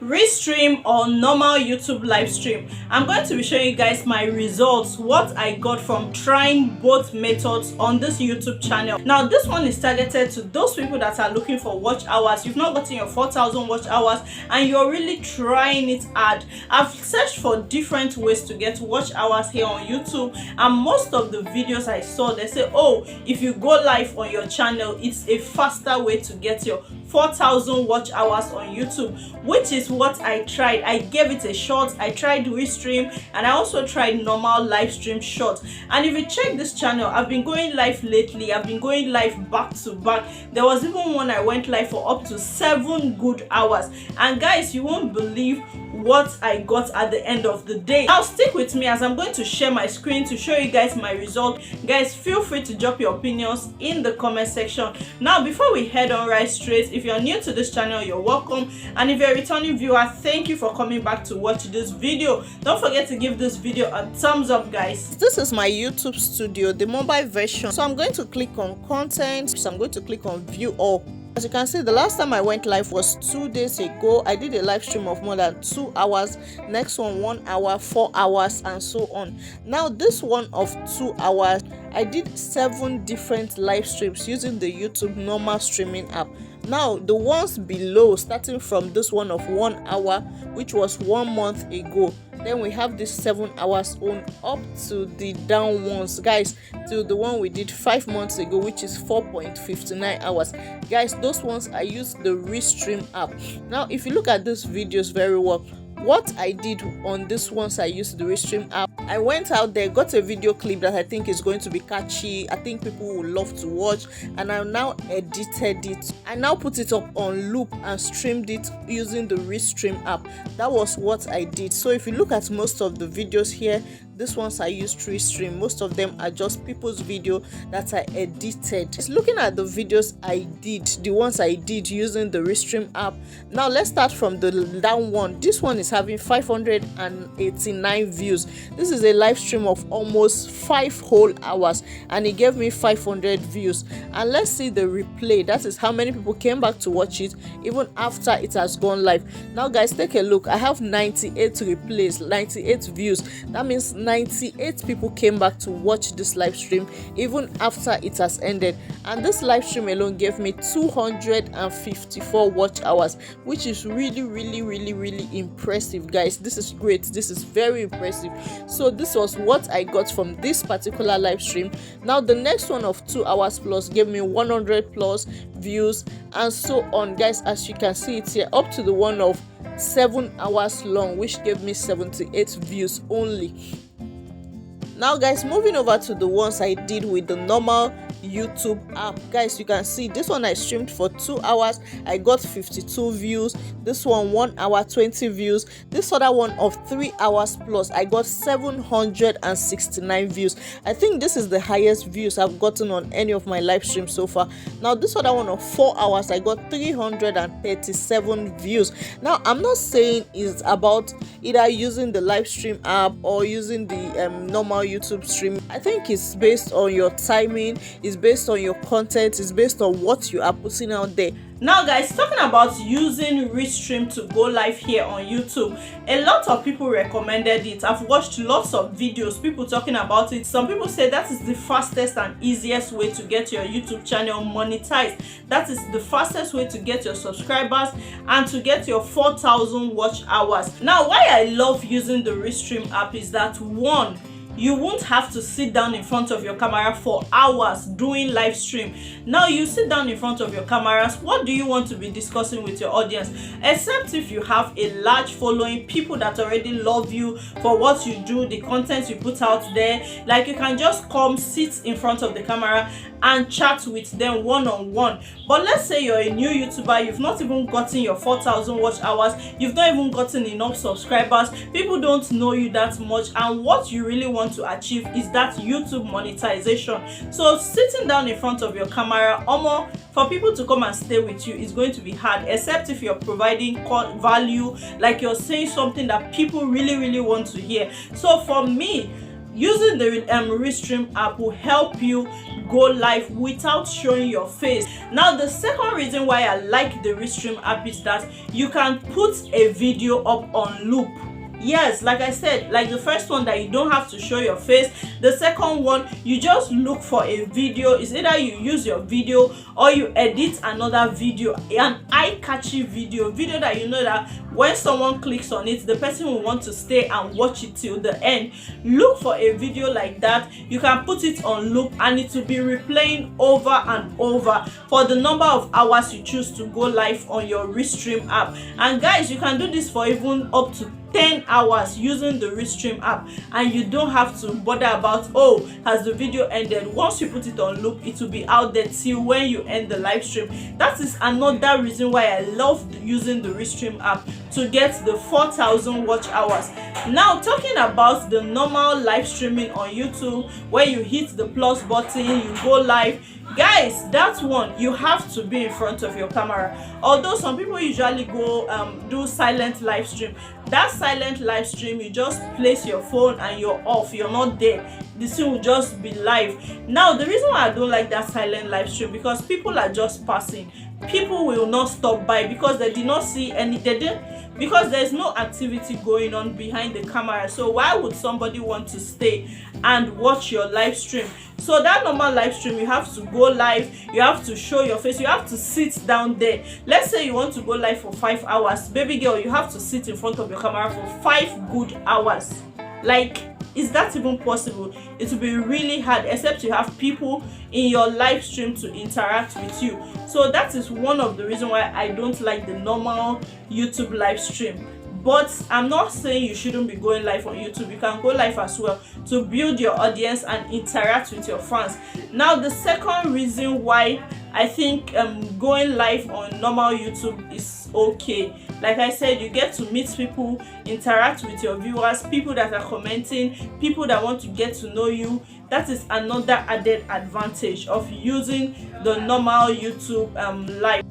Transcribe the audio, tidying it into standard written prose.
Restream or normal YouTube live stream. I'm going to be showing you guys my results, what I got from trying both methods on this YouTube channel. Now this one is targeted to those people that are looking for watch hours. You've not gotten your 4,000 watch hours and you're really trying it hard. I've searched for different ways to get watch hours here on YouTube, and most of the videos I saw, they say, oh, if you go live on your channel, it's a faster way to get your 4,000 watch hours on YouTube, which is what I tried. I gave it a shot. I tried Restream and I also tried normal live stream short. And if you check this channel, I've been going live lately. I've been going live back to back. There was even one I went live for up to 7 good hours. And guys, you won't believe what I got at the end of the day. Now stick with me as I'm going to share my screen to show you guys my result. Guys, feel free to drop your opinions in the comment section. Now before we head on right straight, if you're new to this channel, you're welcome, and if you're a returning viewer, thank you for coming back to watch this video. Don't forget to give this video a thumbs up, guys. This is my YouTube studio, the mobile version. So I'm going to click on content, so I'm going to click on view all. As you can see, the last time I went live was 2 days ago. I did a live stream of more than 2 hours, next one 1 hour, 4 hours, and so on. Now this one of 2 hours, I did 7 different live streams using the YouTube normal streaming app. Now the ones below, starting from this one of 1 hour, which was 1 month ago, then we have this 7 hours on up to the down ones, guys, to the one we did 5 months ago, which is 4.59 hours. Guys, those ones I use the Restream app. Now if you look at these videos very well, what I did on this ones I used the Restream app, I went out there, got a video clip that I think is going to be catchy, I think people will love to watch, and I now edited it. I now put it up on loop and streamed it using the Restream app. That was what I did. So if you look at most of the videos here, these ones I used Restream. Most of them are just people's video that I edited. Just looking at the videos I did, the ones I did using the Restream app. Now let's start from the down one. This one is having 589 views. This is a live stream of almost 5 whole hours and it gave me 500 views. And let's see the replay. That is how many people came back to watch it even after it has gone live. Now guys, take a look. I have 98 replays, 98 views. That means 98 people came back to watch this live stream even after it has ended, and this live stream alone gave me 254 watch hours, which is really impressive, guys. This is great. This is very impressive. So this was what I got from this particular live stream. Now the next one of 2 hours plus gave me 100 plus views and so on, guys. As you can see it here, up to the one of 7 hours long, which gave me 78 views only. Now guys, moving over to the ones I did with the normal YouTube app, guys, you can see this one I streamed for 2 hours, I got 52 views. This one 1 hour 20 views. This other one of 3 hours plus, I got 769 views. I think this is the highest views I've gotten on any of my live streams so far. Now this other one of 4 hours, I got 337 views. Now I'm not saying it's about either using the live stream app or using the normal YouTube stream. I think it's based on your timing, it's based on your content, it's based on what you are putting out there. Now guys, talking about using Restream to go live here on YouTube, a lot of people recommended it. I've watched lots of videos, people talking about it. Some people say that is the fastest and easiest way to get your YouTube channel monetized. That is the fastest way to get your subscribers and to get your 4,000 watch hours. Now why I love using the Restream app is that, one, you won't have to sit down in front of your camera for hours doing live stream. Now you sit down in front of your cameras, what do you want to be discussing with your audience? Except if you have a large following, people that already love you for what you do, the content you put out there. Like you can just come sit in front of the camera and chat with them one-on-one. But let's say you're a new YouTuber, you've not even gotten your 4,000 watch hours, you've not even gotten enough subscribers, people don't know you that much, and what you really want to achieve is that YouTube monetization. So sitting down in front of your camera, for people to come and stay with you is going to be hard, except if you're providing value, like you're saying something that people really want to hear. So for me, Using the Restream app will help you go live without showing your face. Now, the second reason why I like the Restream app is that you can put a video up on loop. Yes, like I said, like the first one that you don't have to show your face, the second one you just look for a video. It's either you use your video or you edit another video, an eye-catchy video that you know that when someone clicks on it, the person will want to stay and watch it till the end. Look for a video like that. You can put it on loop and it will be replaying over and over for the number of hours you choose to go live on your Restream app. And guys, you can do this for even up to 10 hours using the Restream app, and you don't have to bother about, oh, has the video ended. Once you put it on loop, it will be out there till when you end the live stream. That is another reason why I love using the Restream app, to get the 4,000 watch hours. Now, talking about the normal live streaming on YouTube, where you hit the plus button, you go live, guys, that one you have to be in front of your camera. Although some people usually go do silent live stream. That silent live stream, you just place your phone and you're off, you're not there, the scene will just be live. Now, the reason why I don't like that silent live stream, because people are just passing. People will not stop by because they did not see any, because there's no activity going on behind the camera. So why would somebody want to stay and watch your live stream? So that normal live stream, you have to go live, you have to show your face, you have to sit down there. Let's say you want to go live for 5 hours, baby girl, you have to sit in front of your camera for 5 good hours. Like, is that even possible? It will be really hard, except you have people in your live stream to interact with you. So that is one of the reasons why I don't like the normal YouTube live stream. But I'm not saying you shouldn't be going live on YouTube. You can go live as well to build your audience and interact with your fans. Now, the second reason why I think going live on normal YouTube is okay, like I said, you get to meet people, interact with your viewers, people that are commenting, people that want to get to know you. That is another added advantage of using the normal YouTube live.